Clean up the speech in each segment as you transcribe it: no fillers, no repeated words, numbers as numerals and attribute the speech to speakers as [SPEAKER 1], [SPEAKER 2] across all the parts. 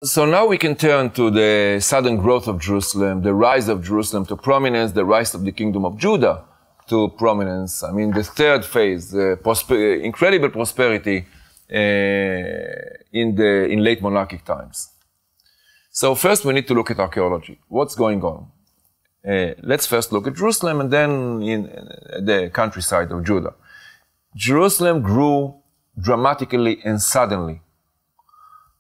[SPEAKER 1] So now we can turn to the sudden growth of Jerusalem, the rise of Jerusalem to prominence, the rise of the kingdom of Judah to prominence. I mean, the third phase, incredible prosperity in late monarchic times. So first we need to look at archaeology. What's going on? Let's first look at Jerusalem and then in the countryside of Judah. Jerusalem grew dramatically and suddenly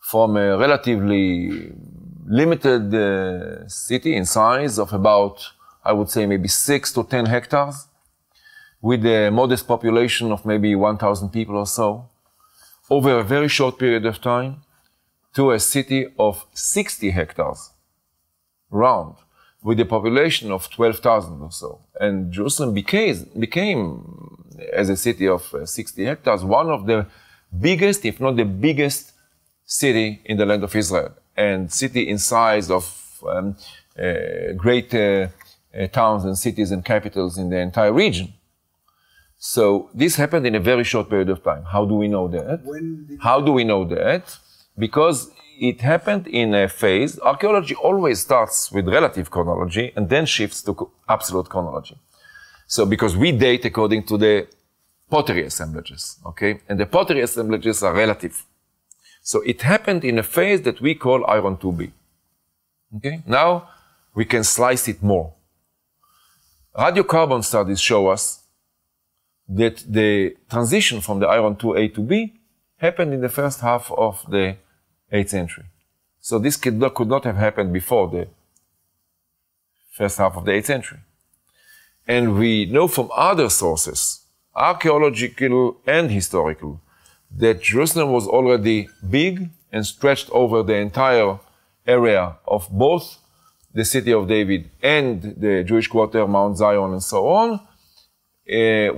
[SPEAKER 1] from a relatively limited city in size of about, I would say, maybe 6 to 10 hectares, with a modest population of maybe 1,000 people or so, over a very short period of time, to a city of 60 hectares, round, with a population of 12,000 or so. And Jerusalem became, as a city of 60 hectares, one of the biggest, if not the biggest, city in the land of Israel, and city in size of great towns and cities and capitals in the entire region. So this happened in a very short period of time. How do we know that? How do we know that? Because it happened in a phase. Archaeology always starts with relative chronology and then shifts to absolute chronology. So because we date according to the pottery assemblages, okay? And the pottery assemblages are relative. So it happened in a phase that we call Iron 2B. Okay? Now we can slice it more. Radiocarbon studies show us that the transition from the Iron 2A to B happened in the first half of the 8th century. So this could not have happened before the first half of the 8th century. And we know from other sources, archaeological and historical, that Jerusalem was already big and stretched over the entire area of both the city of David and the Jewish quarter, Mount Zion, and so on,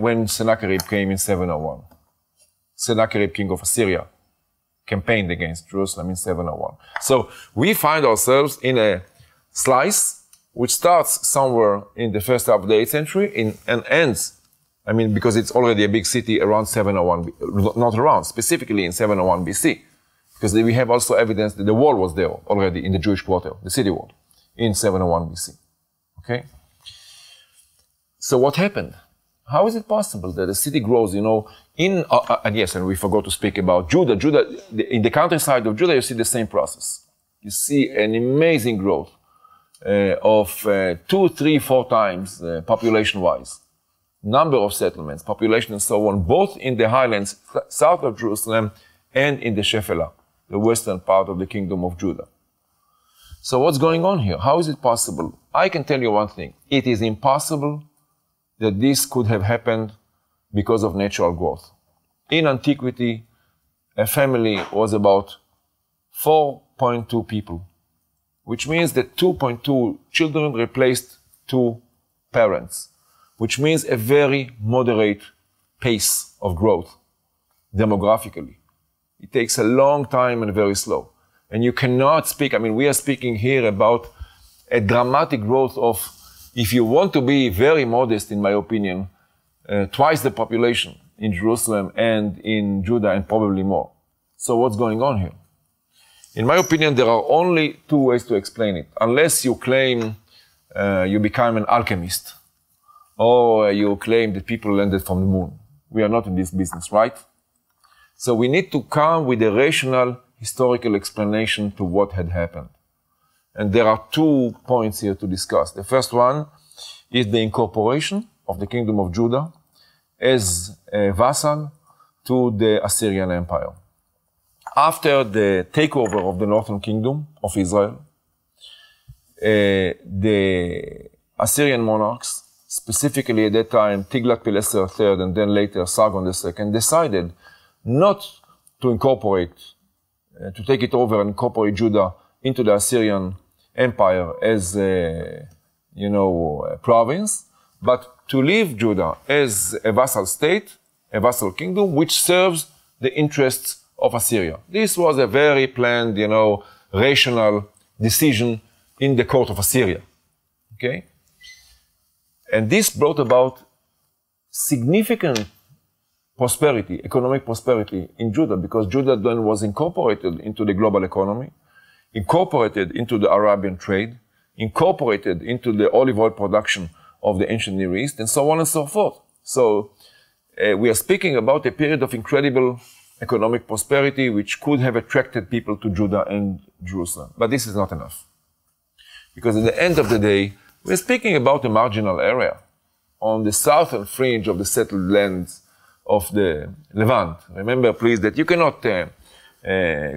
[SPEAKER 1] when Sennacherib came in 701. Sennacherib, king of Assyria, campaigned against Jerusalem in 701. So we find ourselves in a slice which starts somewhere in the first half of the 8th century and ends, I mean, because it's already a big city around 701, not around, specifically in 701 BC. Because we have also evidence that the wall was there already in the Jewish quarter, the city wall, in 701 BC. Okay? So what happened? How is it possible that a city grows, and yes, and we forgot to speak about Judah. In the countryside of Judah, you see the same process. You see an amazing growth of 2, 3, 4 times population-wise. Number of settlements, population and so on, both in the highlands south of Jerusalem and in the Shephelah, the western part of the kingdom of Judah. So what's going on here? How is it possible? I can tell you one thing. It is impossible that this could have happened because of natural growth. In antiquity, a family was about 4.2 people, which means that 2.2 children replaced 2 parents, which means a very moderate pace of growth demographically. It takes a long time and very slow. And you cannot speak, I mean, we are speaking here about a dramatic growth of, if you want to be very modest, in my opinion, twice the population in Jerusalem and in Judah, and probably more. So what's going on here? In my opinion, there are only 2 ways to explain it. Unless you claim you become an alchemist, or you claim that people landed from the moon. We are not in this business, right? So we need to come with a rational historical explanation to what had happened. And there are 2 points here to discuss. The first one is the incorporation of the kingdom of Judah as a vassal to the Assyrian Empire. After the takeover of the northern kingdom of Israel, the Assyrian monarchs, specifically at that time Tiglath-Pileser III and then later Sargon II, decided not to incorporate, to take it over and incorporate Judah into the Assyrian Empire as a, a province, but to leave Judah as a vassal state, a vassal kingdom, which serves the interests of Assyria. This was a very planned, rational decision in the court of Assyria. Okay? And this brought about significant prosperity, economic prosperity in Judah, because Judah then was incorporated into the global economy. incorporated into the Arabian trade, incorporated into the olive oil production of the ancient Near East, and so on and so forth. So we are speaking about a period of incredible economic prosperity which could have attracted people to Judah and Jerusalem. But this is not enough. Because at the end of the day, we're speaking about a marginal area on the southern fringe of the settled lands of the Levant. Remember, please, that you cannot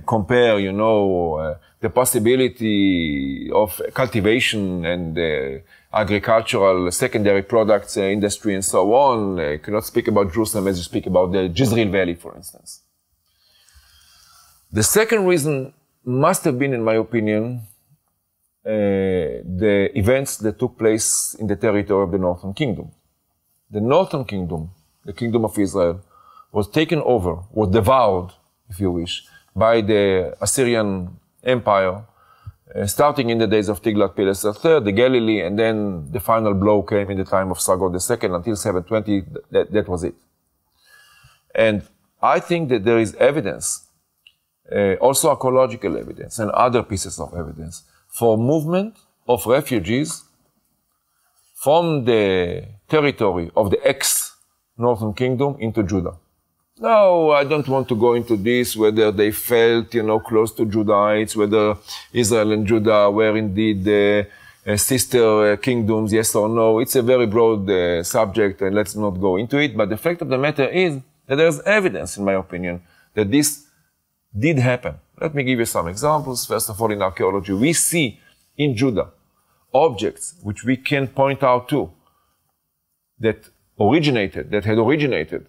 [SPEAKER 1] compare, the possibility of cultivation and agricultural secondary products industry and so on. You cannot speak about Jerusalem as you speak about the Jezreel Valley, for instance. The second reason must have been, in my opinion, the events that took place in the territory of the Northern Kingdom. The Northern Kingdom, the Kingdom of Israel, was taken over, was devoured, if you wish, by the Assyrian Empire, starting in the days of Tiglath-Pileser III, the Galilee, and then the final blow came in the time of Sargon II until 720. That was it. And I think that there is evidence, also archaeological evidence and other pieces of evidence, for movement of refugees from the territory of the ex-Northern Kingdom into Judah. Now, I don't want to go into this, whether they felt, close to Judahites, whether Israel and Judah were indeed sister kingdoms, yes or no. It's a very broad subject, and let's not go into it. But the fact of the matter is that there's evidence, in my opinion, that this did happen. Let me give you some examples. First of all, in archaeology, we see in Judah objects which we can point out to that had originated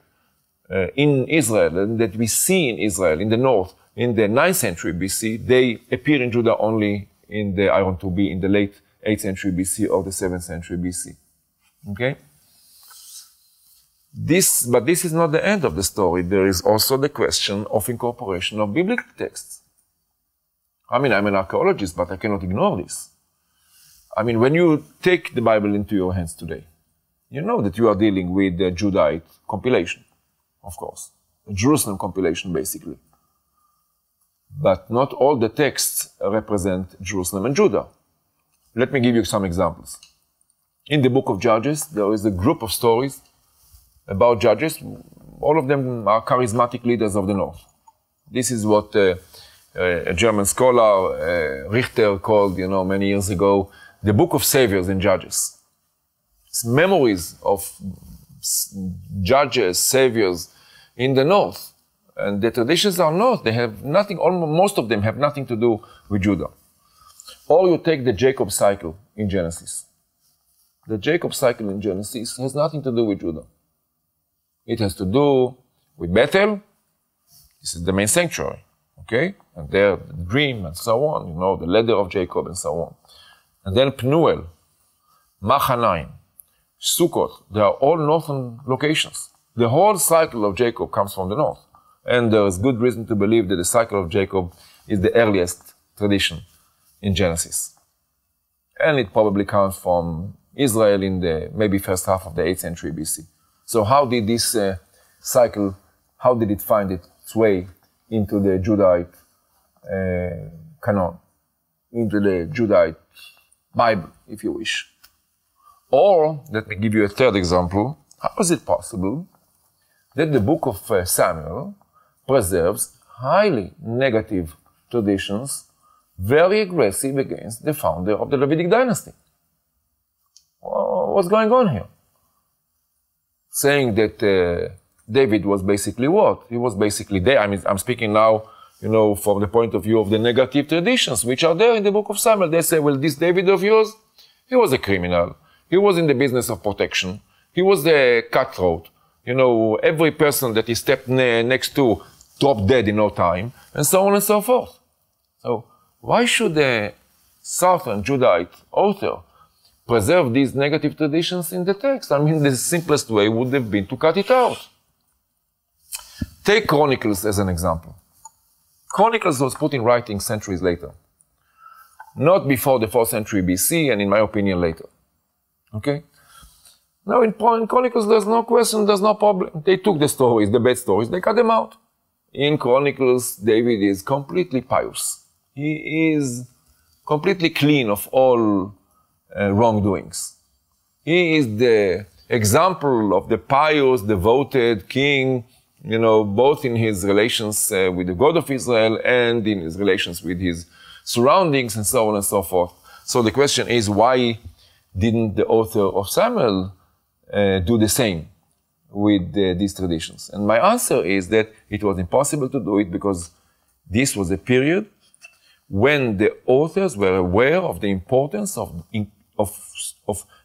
[SPEAKER 1] in Israel, and that we see in Israel, in the north, in the 9th century BC. They appear in Judah only in the Iron 2B in the late 8th century BC or the 7th century BC. Okay? But this is not the end of the story. There is also the question of incorporation of biblical texts. I mean, I'm an archaeologist, but I cannot ignore this. I mean, when you take the Bible into your hands today, you know that you are dealing with the Judahite compilation, of course. A Jerusalem compilation, basically. But not all the texts represent Jerusalem and Judah. Let me give you some examples. In the book of Judges, there is a group of stories about judges. All of them are charismatic leaders of the north. This is what a German scholar, Richter, called, many years ago, the book of saviors in Judges. It's memories of judges, saviors in the north. And the traditions are north. They have nothing, most of them have nothing to do with Judah. Or you take the Jacob cycle in Genesis. The Jacob cycle in Genesis has nothing to do with Judah. It has to do with Bethel. This is the main sanctuary, okay? And there, the dream and so on, the ladder of Jacob and so on. And then Pnuel, Machanaim, Sukkot, they are all northern locations. The whole cycle of Jacob comes from the north. And there is good reason to believe that the cycle of Jacob is the earliest tradition in Genesis. And it probably comes from Israel in the maybe first half of the 8th century BC. So how did this cycle, how did it find its way into the Judahite canon, into the Judahite Bible, if you wish? Or, let me give you a third example. How is it possible that the book of Samuel preserves highly negative traditions, very aggressive against the founder of the Davidic dynasty? What's going on here? Saying that David was basically what? He was basically there. I mean, I'm speaking now, from the point of view of the negative traditions, which are there in the book of Samuel. They say, well, this David of yours, he was a criminal. He was in the business of protection. He was a cutthroat. Every person that he stepped next to dropped dead in no time, and so on and so forth. So why should a southern Judahite author preserve these negative traditions in the text? I mean, the simplest way would have been to cut it out. Take Chronicles as an example. Chronicles was put in writing centuries later. Not before the 4th century BC, and in my opinion, later. Okay? Now, in Chronicles, there's no question, there's no problem. They took the stories, the bad stories, they cut them out. In Chronicles, David is completely pious. He is completely clean of all wrongdoings. He is the example of the pious, devoted king, you know, both in his relations with the God of Israel and in his relations with his surroundings and so on and so forth. So the question is, why didn't the author of Samuel do the same with these traditions? And my answer is that it was impossible to do it because this was a period when the authors were aware of the importance of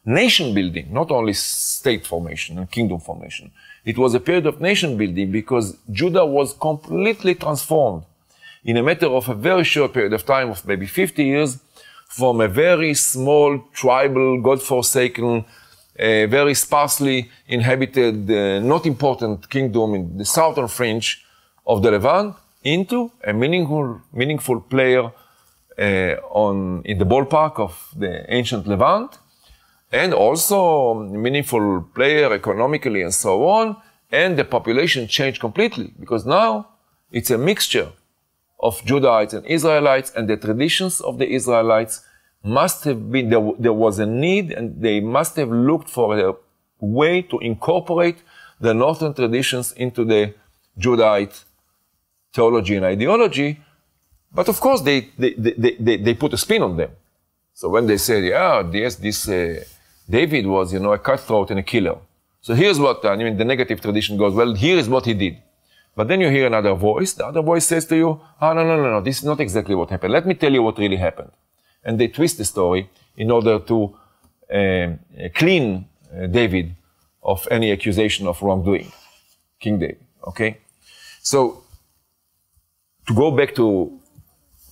[SPEAKER 1] nation building, not only state formation and kingdom formation. It was a period of nation building because Judah was completely transformed in a matter of a very short period of time of maybe 50 years from a very small, tribal, God-forsaken, very sparsely inhabited, not important kingdom in the southern fringe of the Levant into a meaningful player in the ballpark of the ancient Levant, and also meaningful player economically and so on, and the population changed completely because now it's a mixture of Judahites and Israelites, and the traditions of the Israelites must have been, there was a need, and they must have looked for a way to incorporate the northern traditions into the Judahite theology and ideology. But of course, they put a spin on them. So when they said, yeah, this David was, you know, a cutthroat and a killer. So here's what, I mean, the negative tradition goes, well, here is what he did. But then you hear another voice. The other voice says to you, no, this is not exactly what happened. Let me tell you what really happened. And they twist the story in order to clean David of any accusation of wrongdoing. King David, okay? So, to go back to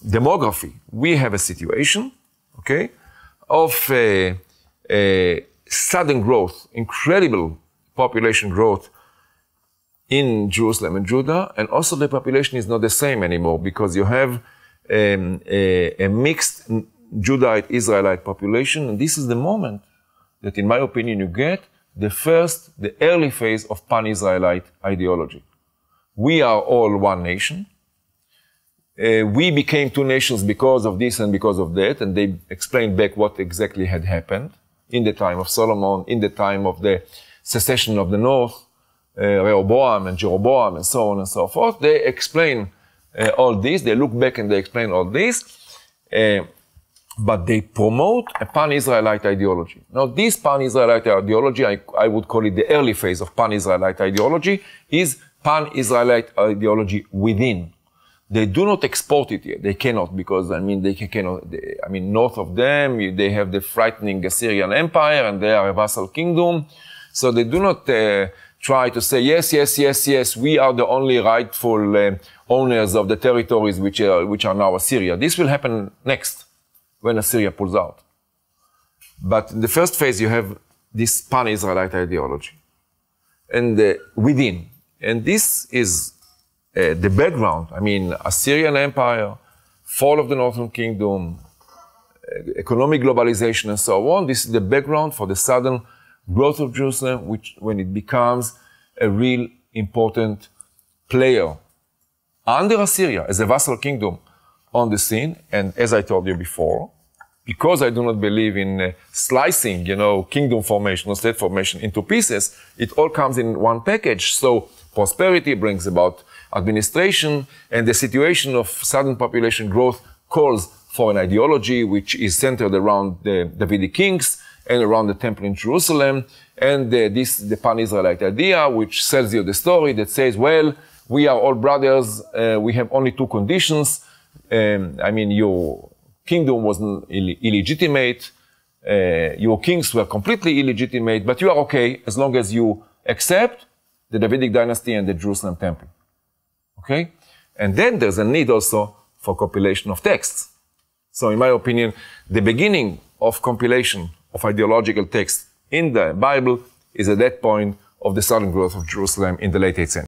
[SPEAKER 1] demography, we have a situation, okay, of sudden growth, incredible population growth in Jerusalem and Judah, and also the population is not the same anymore because you have a mixed Judahite Israelite population, and this is the moment that, in my opinion, you get the early phase of pan-Israelite ideology. We are all one nation. We became two nations because of this and because of that, and they explained back what exactly had happened in the time of Solomon, in the time of the secession of the north, Rehoboam and Jeroboam and so on and so forth. They explain all this, they look back and they explain all this, but they promote a pan-Israelite ideology. Now, this pan-Israelite ideology, I would call it the early phase of pan-Israelite ideology, is pan-Israelite ideology within. They do not export it yet. They cannot because, I mean, north of them, they have the frightening Assyrian Empire and they are a vassal kingdom. So they do not try to say, yes, we are the only rightful owners of the territories which are now Assyria. This will happen next when Assyria pulls out. But in the first phase, you have this pan-Israelite ideology and within. And this is the background. I mean, Assyrian Empire, fall of the Northern Kingdom, economic globalization and so on. This is the background for the sudden growth of Jerusalem, when it becomes a real important player under Assyria as a vassal kingdom on the scene. And as I told you before, because I do not believe in slicing, kingdom formation or state formation into pieces, it all comes in one package. So prosperity brings about administration, and the situation of sudden population growth calls for an ideology which is centered around the Davidic kings and around the temple in Jerusalem, and the pan-Israelite idea, which sells you the story that says, well, we are all brothers, we have only two conditions. Your kingdom was illegitimate, your kings were completely illegitimate, but you are okay as long as you accept the Davidic dynasty and the Jerusalem temple. Okay? And then there's a need also for compilation of texts. So in my opinion, the beginning of compilation of ideological texts in the Bible is at that point of the sudden growth of Jerusalem in the late 8th century.